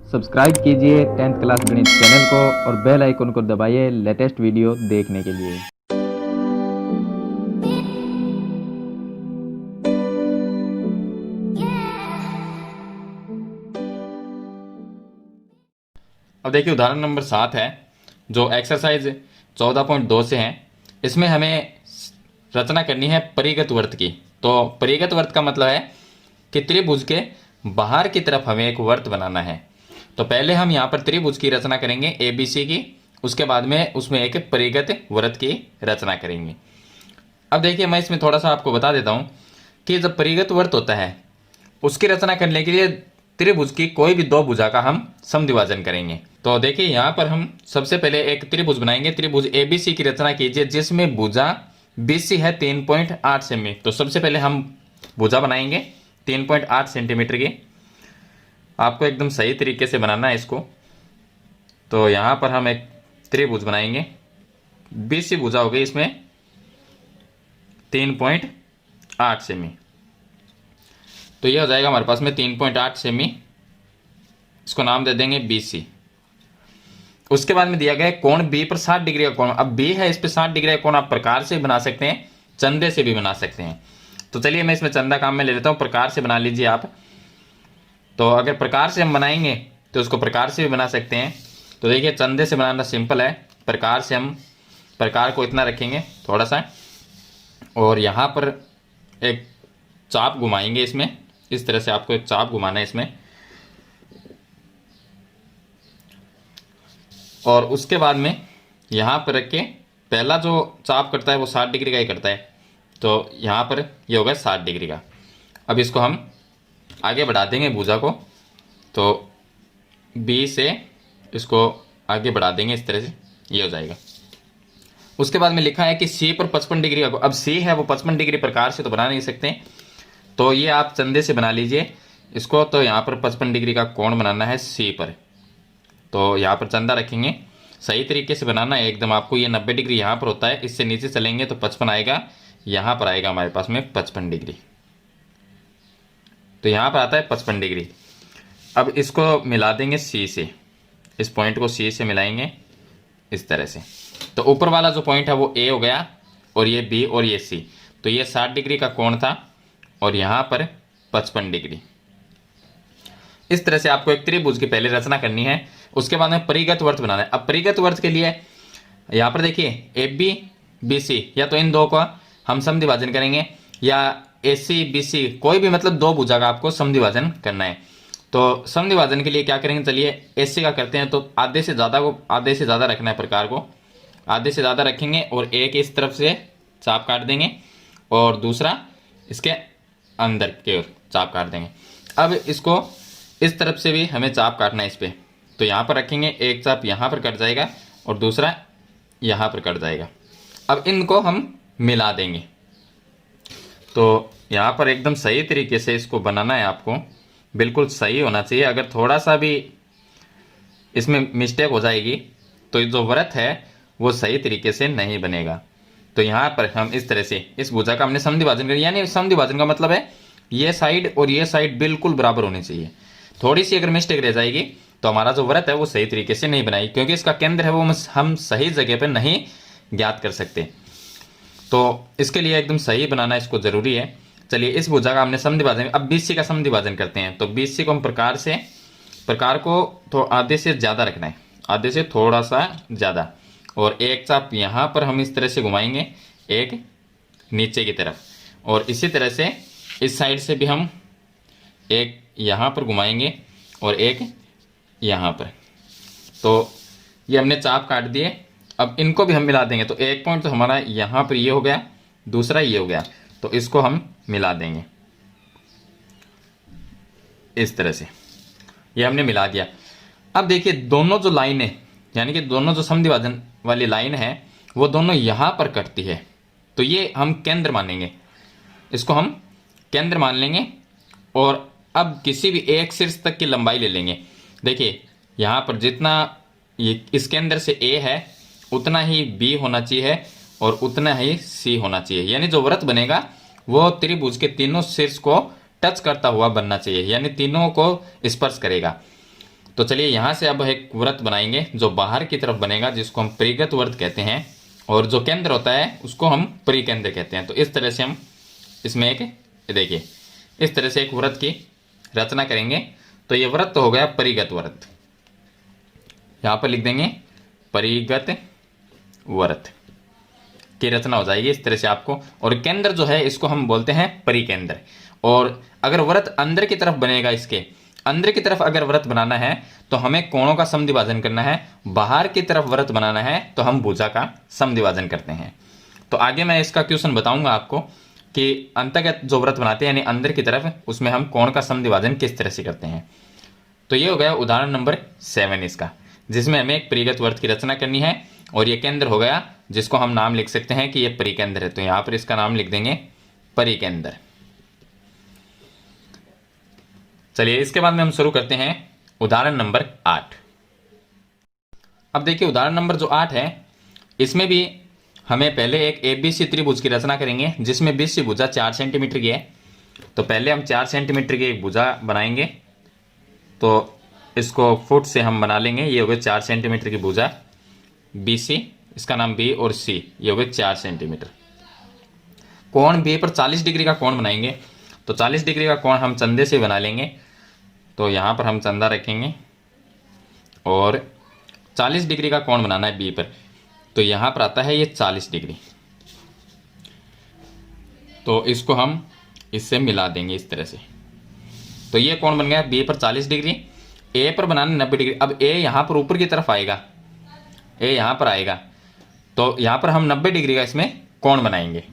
Subscribe कीजिए 10th class गणित channel को और बेल आइकन को दबाइए लेटेस्ट वीडियो देखने के लिए। अब देखिए उदाहरण नंबर 7 है जो एक्सरसाइज 14.2 से है। इसमें हमें रचना करनी है परिगत वर्त की। तो परिगत वर्त का मतलब है कि त्रिभुज के बाहर की तरफ हमें एक वर्त बनाना है। तो पहले हम यहाँ पर त्रिभुज की रचना करेंगे ABC की, उसके बाद में उसमें एक परिगत वर्त की रचना करेंगे। अब देखिए मैं इसमें थोड़ा सा आपको बता देता हूँ कि जब परिगत वर्त होता है उसकी रचना करने के लिए त्रिभुज की कोई भी दो भुजा का हम समद्विभाजन करेंगे। तो देखिए यहाँ पर हम सबसे पहले एक त्रिभुज बनाएंगे। त्रिभुज ABC की रचना कीजिए जिसमें भुजा BC है 3.8 सेमी। तो सबसे पहले हम भुजा बनाएंगे 3.8 सेंटीमीटर की। आपको एकदम सही तरीके से बनाना है इसको। तो यहाँ पर हम एक त्रिभुज बनाएंगे। BC भुजा हो गई इसमें 3.8 सेमी। तो ये हो जाएगा हमारे पास में 3.8 सेमी। इसको नाम दे देंगे BC। उसके बाद में दिया गया है कोण B पर 60 डिग्री का कोण। अब B है, इस पे 60 डिग्री का कोण आप प्रकार से बना सकते हैं, चंदे से भी बना सकते हैं। तो चलिए मैं इसमें चंदा काम में ले लेता हूँ, प्रकार से बना लीजिए आप। तो अगर प्रकार से हम बनाएंगे तो उसको प्रकार से भी बना सकते हैं। तो देखिए चंदे से बनाना सिंपल है, प्रकार से हम प्रकार को इतना रखेंगे थोड़ा सा, और यहाँ पर एक चाप घुमाएंगे इसमें। इस तरह से आपको एक चाप घुमाना है इसमें, और उसके बाद में यहाँ पर रख के पहला जो चाप करता है वो 60 डिग्री का ही करता है। तो यहाँ पर ये होगा 60 डिग्री का। अब इसको हम आगे बढ़ा देंगे भुजा को। तो B से इसको आगे बढ़ा देंगे इस तरह से, ये हो जाएगा। उसके बाद में लिखा है कि C पर 55 डिग्री का। अब C है वो 55 डिग्री प्रकार से तो बना नहीं सकते, तो ये आप चंदे से बना लीजिए इसको। तो यहाँ पर 55 डिग्री का कोण बनाना है C पर। तो यहाँ पर चंदा रखेंगे, सही तरीके से बनाना है एकदम आपको। ये 90 डिग्री यहाँ पर होता है, इससे नीचे चलेंगे तो 55 आएगा, यहाँ पर आएगा हमारे पास में 55 डिग्री। तो यहाँ पर आता है 55 डिग्री। अब इसको मिला देंगे C से, इस पॉइंट को C से मिलाएंगे इस तरह से। तो ऊपर वाला जो पॉइंट है वो A हो गया, और ये B और ये C। तो ये 60 डिग्री का कोण था, और यहाँ पर 55 डिग्री। इस तरह से आपको एक त्रिभुज की पहले रचना करनी है। उसके बाद में परिगत वर्त बनाना है। अब परिगत वर्त के लिए यहाँ पर देखिए AB BC, या तो इन दो का हम समद्विभाजन करेंगे, या AC BC, कोई भी मतलब दो भुजा का आपको समद्विभाजन करना है। तो समद्विभाजन के लिए क्या करेंगे, चलिए AC का करते हैं। तो आधे से ज़्यादा रखना है प्रकार को, आधे से ज़्यादा रखेंगे, और एक इस तरफ से चाप काट देंगे और दूसरा इसके अंदर की ओर चाप काट देंगे। अब इसको इस तरफ से भी हमें चाप काटना है इस पर। तो यहाँ पर रखेंगे, एक चाप यहाँ पर कट जाएगा और दूसरा यहाँ पर कट जाएगा। अब इनको हम मिला देंगे। तो यहाँ पर एकदम सही तरीके से इसको बनाना है आपको, बिल्कुल सही होना चाहिए। अगर थोड़ा सा भी इसमें मिस्टेक हो जाएगी तो जो व्रत है वो सही तरीके से नहीं बनेगा। तो यहाँ पर हम इस तरह से इस भुजा का हमने समद्विभाजन कर, यानी समद्विभाजन का मतलब है ये साइड और ये साइड बिल्कुल बराबर होनी चाहिए। थोड़ी सी अगर मिस्टेक रह जाएगी तो हमारा जो व्रत है वो सही तरीके से नहीं बनाएगी, क्योंकि इसका केंद्र है वो हम सही जगह पर नहीं ज्ञात कर सकते। तो इसके लिए एकदम सही बनाना इसको जरूरी है। चलिए इस भुजा का हमने समद्विभाजन, अब BC का समद्विभाजन करते हैं। तो BC को हम प्रकार को तो आधे से ज़्यादा रखना है, आधे से थोड़ा सा ज़्यादा, और एक चाप यहाँ पर हम इस तरह से घुमाएंगे, एक नीचे की तरफ, और इसी तरह से इस साइड से भी हम एक यहाँ पर घुमाएंगे और एक यहाँ पर। तो ये हमने चाप काट दिए। अब इनको भी हम मिला देंगे। तो एक पॉइंट तो हमारा यहाँ पर ये हो गया, दूसरा ये हो गया, तो इसको हम मिला देंगे इस तरह से। ये हमने मिला दिया। अब देखिए दोनों जो लाइन है, यानी कि दोनों जो समद्विभाजन वाली लाइन है वो दोनों यहाँ पर कटती है। तो ये हम केंद्र मानेंगे, इसको हम केंद्र मान लेंगे। और अब किसी भी एक शीर्ष तक की लंबाई ले लेंगे। देखिए यहाँ पर जितना ये इस केंद्र से A है उतना ही B होना चाहिए और उतना ही C होना चाहिए। यानी जो व्रत बनेगा वो त्रिभुज के तीनों शीर्ष को टच करता हुआ बनना चाहिए, यानी तीनों को स्पर्श करेगा। तो चलिए यहाँ से अब एक वृत्त बनाएंगे जो बाहर की तरफ बनेगा, जिसको हम परिगत वृत्त कहते हैं, और जो केंद्र होता है उसको हम परिकेंद्र कहते हैं। तो इस तरह से हम इसमें एक देखिए इस तरह से एक वृत्त की रचना करेंगे। तो ये वृत्त हो गया परिगत वृत्त, यहाँ पर लिख देंगे परिगत वृत्त की रचना हो जाएगी इस तरह से आपको। और केंद्र जो है इसको हम बोलते हैं परिकेंद्र। और अगर वृत्त अंदर की तरफ बनेगा, इसके अंदर की तरफ अगर वृत्त बनाना है तो हमें कोणों का समद्विभाजन करना है। बाहर की तरफ वृत्त बनाना है तो हम भुजा का समद्विभाजन करते हैं। तो आगे मैं इसका क्वेश्चन बताऊंगा आपको कि अंतर्गत जो वृत्त बनाते हैं यानी अंदर की तरफ, उसमें हम कोण का समद्विभाजन किस तरह से करते हैं। तो ये हो गया उदाहरण नंबर 7 इसका, जिसमें हमें एक परिगत वृत्त की रचना करनी है। और ये केंद्र हो गया जिसको हम नाम लिख सकते हैं कि ये परिकेंद्र है। तो यहां पर इसका नाम लिख देंगे परिकेंद्र। चलिए इसके बाद में हम शुरू करते हैं उदाहरण नंबर 8। अब देखिए उदाहरण नंबर जो 8 है, इसमें भी हमें पहले एक एबीसी त्रिभुज की रचना करेंगे जिसमें बीसी भुजा 4 सेंटीमीटर की है। तो पहले हम 4 सेंटीमीटर की एक भुजा बनाएंगे। तो इसको फुट से हम बना लेंगे। ये हो गए 4 सेंटीमीटर की भुजा बीसी, इसका नाम बी, और सी ये हो गए 4 सेंटीमीटर। कोण बी पर 40 डिग्री का कोण बनाएंगे। तो 40 डिग्री का कोण हम चंदे से बना लेंगे। तो यहाँ पर हम चंदा रखेंगे और 40 डिग्री का कोण बनाना है बी पर। तो यहाँ पर आता है ये 40 डिग्री। तो इसको हम इससे मिला देंगे इस तरह से। तो ये कोण बन गया बी पर 40 डिग्री। ए पर बनाना 90 डिग्री। अब ए यहाँ पर ऊपर की तरफ आएगा, ए यहाँ पर आएगा। तो यहाँ पर हम 90 डिग्री का इसमें कोण बनाएंगे।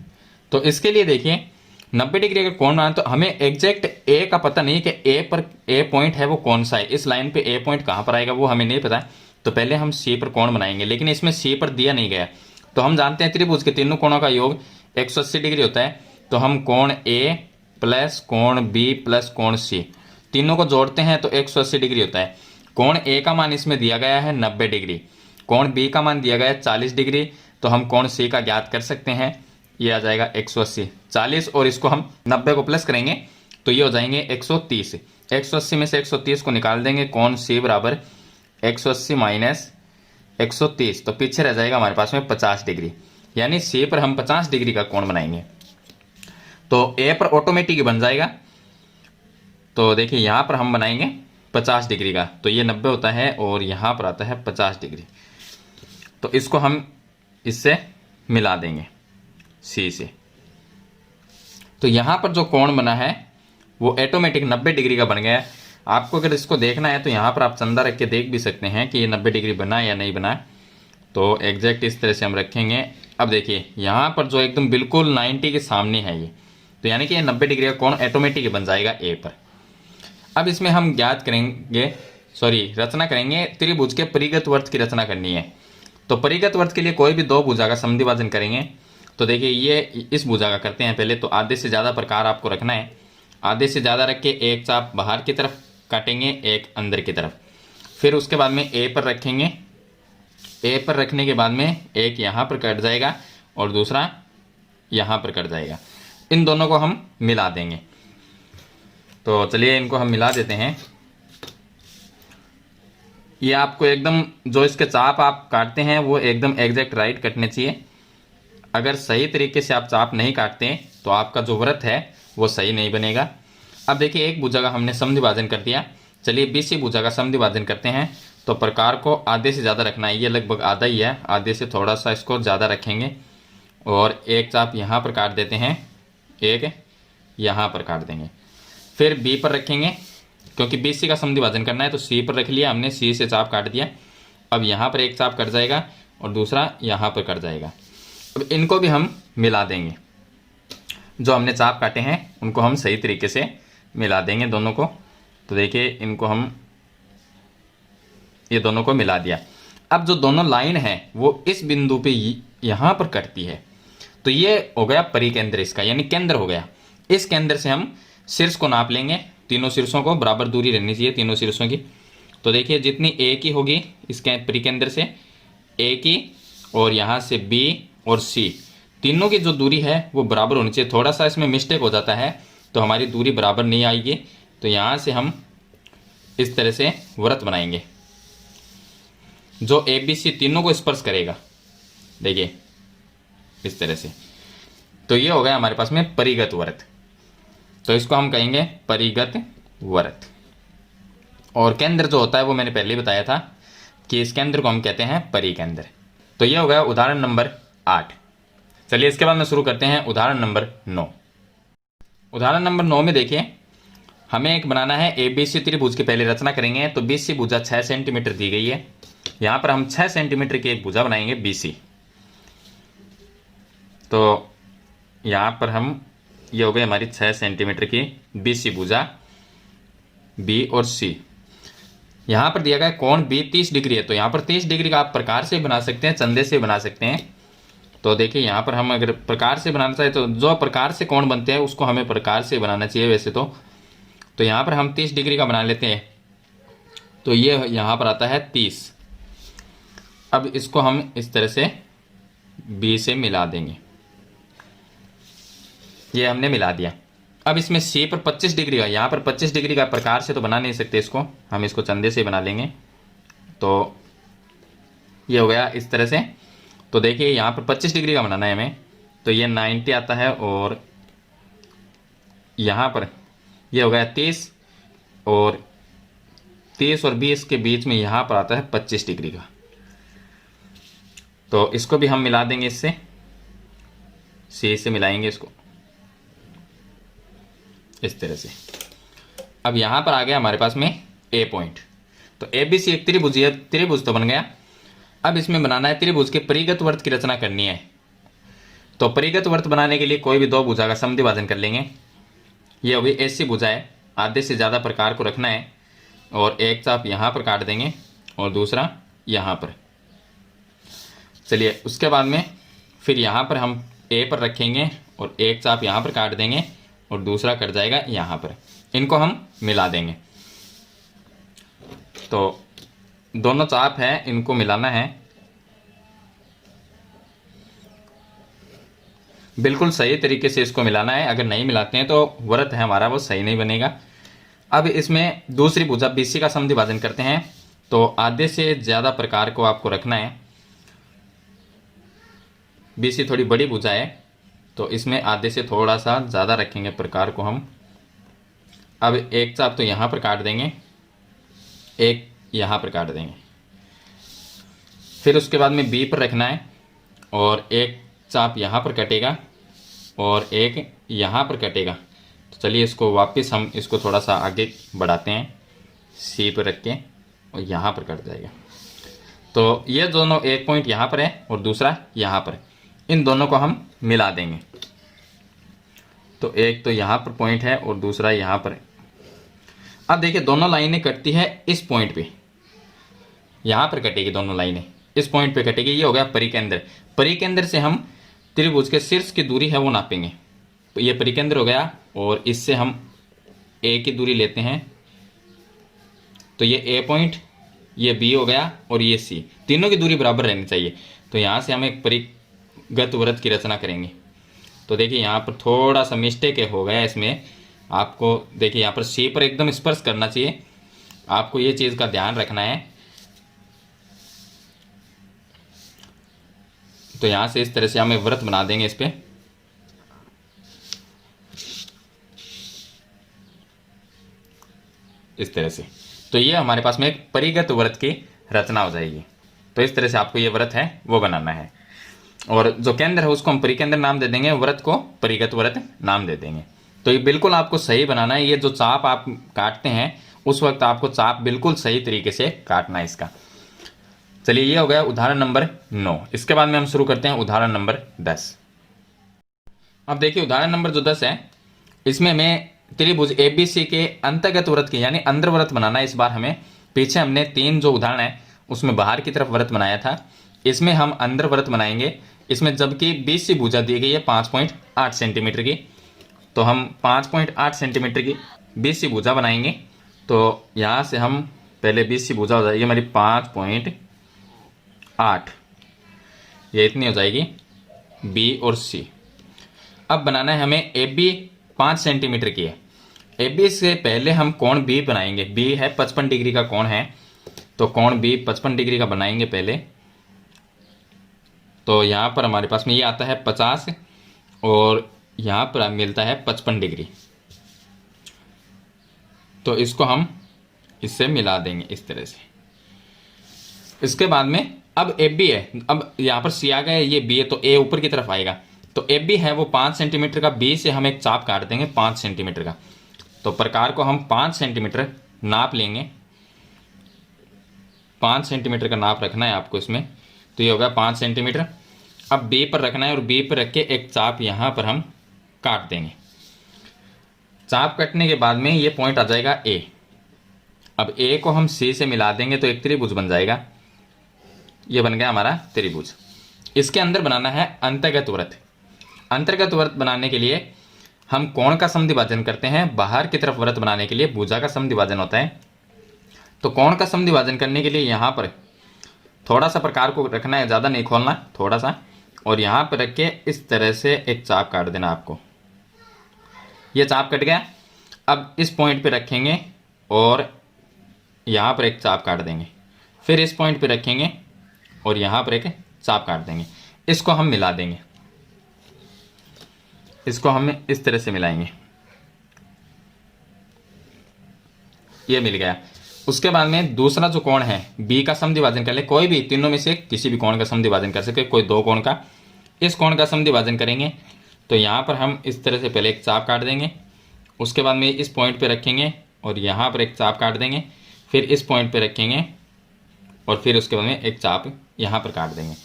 तो इसके लिए देखिए 90 डिग्री का कोण बनाना, तो हमें एग्जैक्ट ए का पता नहीं कि ए पर ए पॉइंट है वो कौन सा है। इस लाइन पे ए पॉइंट कहाँ पर आएगा वो हमें नहीं पता। तो पहले हम सी पर कोण बनाएंगे, लेकिन इसमें सी पर दिया नहीं गया। तो हम जानते हैं त्रिभुज के तीनों कोणों का योग 180 डिग्री होता है। तो हम कोण ए प्लस कोण बी प्लस कोण सी तीनों को जोड़ते हैं तो 180 डिग्री होता है। कोण ए का मान इसमें दिया गया है 90 डिग्री, कोण बी का मान दिया गया है 40 डिग्री। तो हम कोण सी का ज्ञात कर सकते हैं, ये आ जाएगा 180। 40 और इसको हम 90 को प्लस करेंगे तो ये हो जाएंगे 130। 180 में से 130 को निकाल देंगे, कोण सी बराबर 180 माइनस 130। तो पीछे रह जाएगा हमारे पास में 50 डिग्री, यानी सी पर हम 50 डिग्री का कोण बनाएंगे। तो ए पर ऑटोमेटिक बन जाएगा। तो देखिए यहाँ पर हम बनाएंगे 50 डिग्री का, तो ये 90 होता है और यहाँ पर आता है 50 डिग्री। तो इसको हम इससे मिला देंगे सी से। तो यहाँ पर जो कोण बना है वो ऑटोमेटिक 90 डिग्री का बन गया है। आपको अगर इसको देखना है तो यहाँ पर आप चंदा रख के देख भी सकते हैं कि ये 90 डिग्री बना या नहीं बना। तो एग्जैक्ट इस तरह से हम रखेंगे। अब देखिए यहाँ पर जो एकदम बिल्कुल 90 के सामने है ये, तो यानी कि ये 90 डिग्री का कोण ऑटोमेटिक बन जाएगा ए पर। अब इसमें हम ज्ञात करेंगे रचना करेंगे त्रिभुज के परिगत वृत्त की रचना करनी है। तो परिगत वृत्त के लिए कोई भी दो भुजा का समद्विभाजन करेंगे। तो देखिए ये इस भुजा का करते हैं पहले। तो आधे से ज़्यादा प्रकार आपको रखना है। आधे से ज़्यादा रख के एक चाप बाहर की तरफ काटेंगे, एक अंदर की तरफ। फिर उसके बाद में ए पर रखेंगे। ए पर रखने के बाद में एक यहाँ पर कट जाएगा और दूसरा यहाँ पर कट जाएगा। इन दोनों को हम मिला देंगे। तो चलिए इनको हम मिला देते हैं। ये आपको एकदम जो इसके चाप आप काटते हैं वो एकदम एग्जैक्ट राइट कटने चाहिए। अगर सही तरीके से आप चाप नहीं काटते तो आपका जो वृत्त है वो सही नहीं बनेगा। अब देखिए एक भुजा का हमने समद्विभाजन कर दिया। चलिए बीसी भुजा का समद्विभाजन करते हैं। तो प्रकार को आधे से ज़्यादा रखना है, ये लगभग आधा ही है, आधे से थोड़ा सा इसको ज़्यादा रखेंगे। और एक चाप यहाँ पर काट देते हैं, एक यहाँ पर काट देंगे। फिर बी पर रखेंगे, क्योंकि बीसी का समद्विभाजन करना है तो सी पर रख लिया हमने, सी से चाप काट दिया। अब यहाँ पर एक चाप कट जाएगा और दूसरा यहाँ पर कट जाएगा। अब इनको भी हम मिला देंगे। जो हमने चाप काटे हैं उनको हम सही तरीके से मिला देंगे दोनों को। तो देखिए इनको हम ये दोनों को मिला दिया। अब जो दोनों लाइन है वो इस बिंदु पे यहाँ पर कटती है। तो ये हो गया परिकेंद्र इसका, यानी केंद्र हो गया। इस केंद्र से हम शीर्ष को नाप लेंगे। तीनों शीर्षों को बराबर दूरी रहनी चाहिए, तीनों शीर्षों की। तो देखिए जितनी ए की होगी इसके परिकेंद्र से, ए की और यहाँ से बी और सी, तीनों की जो दूरी है वो बराबर होनी चाहिए। थोड़ा सा इसमें मिस्टेक हो जाता है तो हमारी दूरी बराबर नहीं आएगी। तो यहाँ से हम इस तरह से वृत्त बनाएंगे जो ए बी सी तीनों को स्पर्श करेगा। देखिए इस तरह से। तो ये हो गया हमारे पास में परिगत वृत्त। तो इसको हम कहेंगे परिगत वृत्त। और केंद्र जो होता है वो मैंने पहले ही बताया था कि इस केंद्र को हम कहते हैं परिकेंद्र। तो ये हो गया उदाहरण नंबर 8। चलिए इसके बाद में शुरू करते हैं उदाहरण नंबर 9। उदाहरण नंबर 9 में देखिए हमें एक बनाना है ए बी सी त्रिभुज की पहले रचना करेंगे। तो बी सी भुजा 6 सेंटीमीटर दी गई है। यहाँ पर हम 6 सेंटीमीटर की एक भुजा बनाएंगे बी सी। तो यहाँ पर हम ये हो गई हमारी 6 सेंटीमीटर की बी सी भुजा बी और सी। यहाँ पर दिया गया कोण बी 30 डिग्री है। तो यहाँ पर 30 डिग्री का आप प्रकार से बना सकते हैं, चंदे से बना सकते हैं। तो देखिए यहाँ पर हम अगर प्रकार से बनाना चाहे तो जो प्रकार से कोण बनते हैं उसको हमें प्रकार से बनाना चाहिए वैसे तो यहाँ पर हम 30 डिग्री का बना लेते हैं। तो ये यहाँ पर आता है 30। अब इसको हम इस तरह से बी से मिला देंगे। ये हमने मिला दिया। अब इसमें सी पर 25 डिग्री का, यहाँ पर 25 डिग्री का प्रकार से तो बना नहीं सकते इसको, हम इसको चंदे से बना लेंगे। तो ये हो गया इस तरह से। तो देखिए यहाँ पर 25 डिग्री का बनाना है हमें। तो ये 90 आता है और यहाँ पर ये हो गया 30 और 30 और 20 के बीच में यहाँ पर आता है 25 डिग्री का। तो इसको भी हम मिला देंगे इससे, सी से मिलाएंगे इसको इस तरह से। अब यहाँ पर आ गया हमारे पास में ए पॉइंट। तो ए बी सी एक त्रिभुज है, त्रिभुज तो बन गया। अब इसमें बनाना है त्रिभुज के परिगत वृत्त की रचना करनी है। तो परिगत वृत्त बनाने के लिए कोई भी दो भुजा का समद्विभाजन कर लेंगे। ये होगी ऐसी भुजा है, आधे से ज़्यादा प्रकार को रखना है और एक चाप यहाँ पर काट देंगे और दूसरा यहाँ पर। चलिए उसके बाद में फिर यहाँ पर हम ए पर रखेंगे और एक चाप यहाँ पर काट देंगे और दूसरा कट जाएगा यहाँ पर। इनको हम मिला देंगे। तो दोनों चाप हैं, इनको मिलाना है। बिल्कुल सही तरीके से इसको मिलाना है। अगर नहीं मिलाते हैं तो वृत्त है हमारा वो सही नहीं बनेगा। अब इसमें दूसरी भुजा बीसी का समद्विभाजन करते हैं। तो आधे से ज़्यादा प्रकार को आपको रखना है। बीसी थोड़ी बड़ी भुजा है तो इसमें आधे से थोड़ा सा ज़्यादा रखेंगे प्रकार को हम। अब एक चाप तो यहाँ पर काट देंगे, एक यहाँ पर काट देंगे। फिर उसके बाद में बी पर रखना है और एक चाप यहाँ पर कटेगा और एक यहाँ पर कटेगा। तो चलिए इसको वापस हम इसको थोड़ा सा आगे बढ़ाते हैं, सी पर रख के और यहाँ पर कट जाएगा। तो ये दोनों एक पॉइंट यहाँ पर है और दूसरा यहाँ पर, इन दोनों को हम मिला देंगे। तो एक तो यहाँ पर पॉइंट है और दूसरा यहाँ पर है। अब देखिए दोनों लाइनें कटती है इस पॉइंट पे, यहाँ पर कटेगी दोनों लाइनें, इस पॉइंट पे कटेगी। ये हो गया परिकेंद्र। परिकेंद्र से हम त्रिभुज के शीर्ष की दूरी है वो नापेंगे। तो ये परिकेंद्र हो गया और इससे हम ए की दूरी लेते हैं। तो ये ए पॉइंट, ये बी हो गया और ये सी, तीनों की दूरी बराबर रहनी चाहिए। तो यहाँ से हम एक परिगत वृत्त की रचना करेंगे। तो देखिए यहाँ पर थोड़ा सा मिस्टेक हो गया इसमें। आपको देखिए यहाँ पर सी पर एकदम स्पर्श करना चाहिए, आपको ये चीज़ का ध्यान रखना है। तो यहाँ से इस तरह से हमें वृत्त बना देंगे इस पे। इस तरह से। तो ये हमारे पास में एक परिगत वृत्त की रचना हो जाएगी। तो इस तरह से आपको ये वृत्त है वो बनाना है और जो केंद्र है उसको हम परिकेंद्र नाम दे देंगे, वृत्त को परिगत वृत्त नाम दे देंगे। तो ये बिल्कुल आपको सही बनाना है। ये जो चाप आप काटते हैं उस वक्त आपको चाप बिल्कुल सही तरीके से काटना है इसका। चलिए ये हो गया उदाहरण नंबर 9। इसके बाद में हम शुरू करते हैं उदाहरण नंबर 10। अब देखिए उदाहरण नंबर जो 10 है, इसमें हमें त्रिभुज एबीसी के अंतर्गत वृत्त की यानी अंदर वृत्त बनाना है। इस बार हमें, पीछे हमने 3 जो उदाहरण है उसमें बाहर की तरफ वृत्त बनाया था, इसमें हम अंदर वृत्त बनाएंगे। इसमें जबकि बीसी भुजा दी गई है 5.8 सेंटीमीटर की, तो हम 5.8 सेंटीमीटर की बीसी भुजा बनाएंगे। तो यहाँ से हम पहले बीसी भुजा हो जाएगी हमारी 5.8, ये इतनी हो जाएगी बी और सी। अब बनाना है हमें ए बी 5 सेंटीमीटर की है। ए बी से पहले हम कोण बी बनाएंगे। बी है 55 डिग्री का कोण है, तो कोण बी 55 डिग्री का बनाएंगे पहले। तो यहाँ पर हमारे पास में ये आता है 50 और यहाँ पर मिलता है 55 डिग्री। तो इसको हम इससे मिला देंगे इस तरह से। इसके बाद में अब ए बी है, अब यहाँ पर सी आ गया है, ये बी है तो ए ऊपर की तरफ आएगा। तो ए बी है वो 5 सेंटीमीटर का, बी से हम एक चाप काट देंगे 5 सेंटीमीटर का। तो प्रकार को हम 5 सेंटीमीटर नाप लेंगे, 5 सेंटीमीटर का नाप रखना है आपको इसमें। तो ये होगा 5 सेंटीमीटर। अब बी पर रखना है और बी पर रख के एक चाप यहाँ पर हम काट देंगे। चाप कटने के बाद में ये पॉइंट आ जाएगा ए। अब ए को हम सी से मिला देंगे तो एक त्रिभुज बन जाएगा। ये बन गया हमारा त्रिभुज। इसके अंदर बनाना है अंतर्गत वृत्त। अंतर्गत वृत्त बनाने के लिए हम कोण का समद्विभाजन करते हैं। बाहर की तरफ वृत्त बनाने के लिए भुजा का समद्विभाजन होता है। तो कोण का समद्विभाजन करने के लिए यहाँ पर थोड़ा सा प्रकार को रखना है, ज़्यादा नहीं खोलना, थोड़ा सा, और यहाँ पर रख के इस तरह से एक चाप काट देना आपको। ये चाप कट गया। अब इस पॉइंट पे रखेंगे और यहाँ पर एक चाप काट देंगे, फिर इस पॉइंट पे रखेंगे और यहाँ पर एक चाप काट देंगे। इसको हम मिला देंगे, इसको हम इस तरह से मिलाएंगे। ये मिल गया। उसके बाद में दूसरा जो कोण है बी का समद्विभाजन कर ले, कोई भी तीनों में से किसी भी कोण का समद्विभाजन कर सके, कोई दो कोण का। इस कोण का समद्विभाजन करेंगे तो यहाँ पर हम इस तरह से पहले एक चाप काट देंगे, उसके बाद में इस पॉइंट पे रखेंगे और यहाँ पर एक चाप काट देंगे, फिर इस पॉइंट पे रखेंगे और फिर उसके बाद में एक चाप यहाँ पर काट देंगे।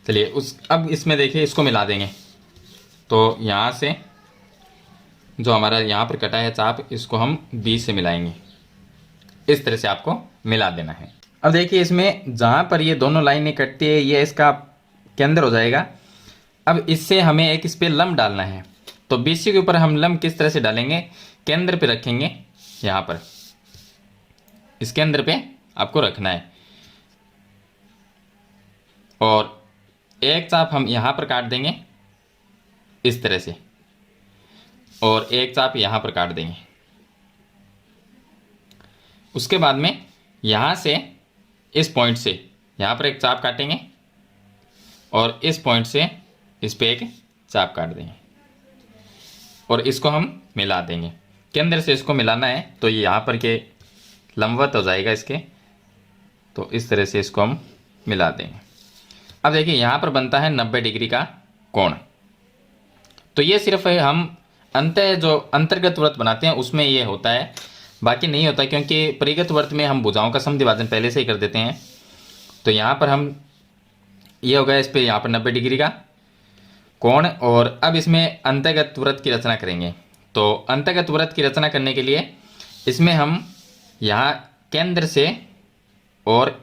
चलिए अब इसमें देखिए इसको मिला देंगे। तो यहाँ से जो हमारा यहाँ पर कटा है चाप, इसको हम बी से मिलाएंगे। इस तरह से आपको मिला देना है। अब देखिए इसमें जहाँ पर ये दोनों लाइनें कटती है ये इसका केंद्र हो जाएगा। अब इससे हमें एक इस पर लंब डालना है। तो बीसी के ऊपर हम लंब किस तरह से डालेंगे, केंद्र पे रखेंगे, यहाँ पर इस केंद्र पे आपको रखना है। और एक चाप हम यहाँ पर काट देंगे इस तरह से, और एक चाप यहाँ पर काट देंगे। उसके बाद में यहाँ से इस पॉइंट से यहाँ पर एक चाप काटेंगे और इस पॉइंट से इस पे एक चाप काट देंगे और इसको हम मिला देंगे। केंद्र से इसको मिलाना है तो ये यहाँ पर के लंबवत हो जाएगा इसके। तो इस तरह से इसको हम मिला देंगे। अब देखिए यहाँ पर बनता है 90 डिग्री का कोण। तो ये सिर्फ हम जो अंतर्गत वृत्त बनाते हैं उसमें ये होता है, बाकी नहीं होता, क्योंकि परिगत वृत्त में हम भुजाओं का समद्विभाजन पहले से ही कर देते हैं। तो यहाँ पर हम ये हो गया इस पे यहाँ पर 90 डिग्री का कोण। और अब इसमें अंतर्गत वृत्त की रचना करेंगे। तो अंतर्गत वृत्त की रचना करने के लिए इसमें हम यहाँ केंद्र से और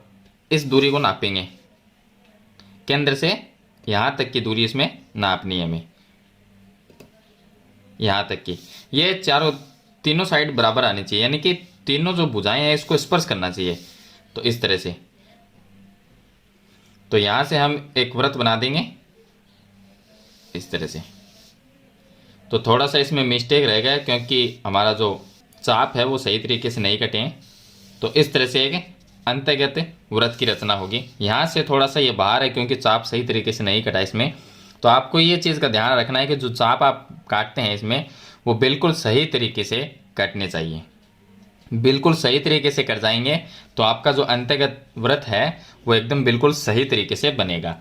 इस दूरी को नापेंगे। केंद्र से यहाँ तक की दूरी इसमें नापनी है हमें, यहाँ तक की। ये तीनों साइड बराबर आनी चाहिए, यानी कि तीनों जो भुजाएं हैं इसको स्पर्श करना चाहिए। तो इस तरह से, तो यहाँ से हम एक वृत्त बना देंगे इस तरह से। तो थोड़ा सा इसमें मिस्टेक रह गया क्योंकि हमारा जो चाप है वो सही तरीके से नहीं कटे हैं। तो इस तरह से एक अंतर्गत वृत्त की रचना होगी। यहाँ से थोड़ा सा ये बाहर है क्योंकि चाप सही तरीके से नहीं कटा इसमें। तो आपको ये चीज़ का ध्यान रखना है कि जो चाप आप काटते हैं इसमें वो बिल्कुल सही तरीके से कटने चाहिए। बिल्कुल सही तरीके से कट जाएंगे तो आपका जो अंतर्गत वृत्त है वो एकदम बिल्कुल सही तरीके से बनेगा।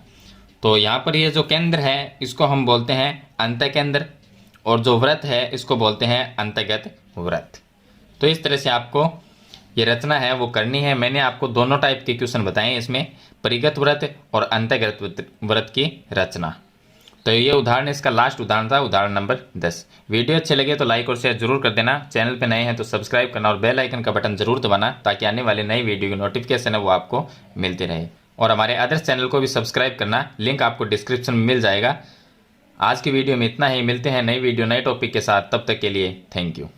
तो यहाँ पर ये जो केंद्र है इसको हम बोलते हैं अंतःकेंद्र, और जो वृत्त है इसको बोलते हैं अंतर्गत वृत्त। तो इस तरह से आपको ये रचना है वो करनी है। मैंने आपको दोनों टाइप के क्वेश्चन बताए हैं इसमें, परिगत वृत्त और अंतर्गत वृत्त की रचना। तो ये उदाहरण, इसका लास्ट उदाहरण था, उदाहरण नंबर 10। वीडियो अच्छे लगे तो लाइक और शेयर जरूर कर देना। चैनल पे नए हैं तो सब्सक्राइब करना और बेल आइकन का बटन जरूर दबाना ताकि आने वाले नई वीडियो की नोटिफिकेशन है वो आपको मिलती रहे। और हमारे अदर्स चैनल को भी सब्सक्राइब करना, लिंक आपको डिस्क्रिप्शन में मिल जाएगा। आज की वीडियो में इतना ही, मिलते हैं नई वीडियो नए टॉपिक के साथ, तब तक के लिए थैंक यू।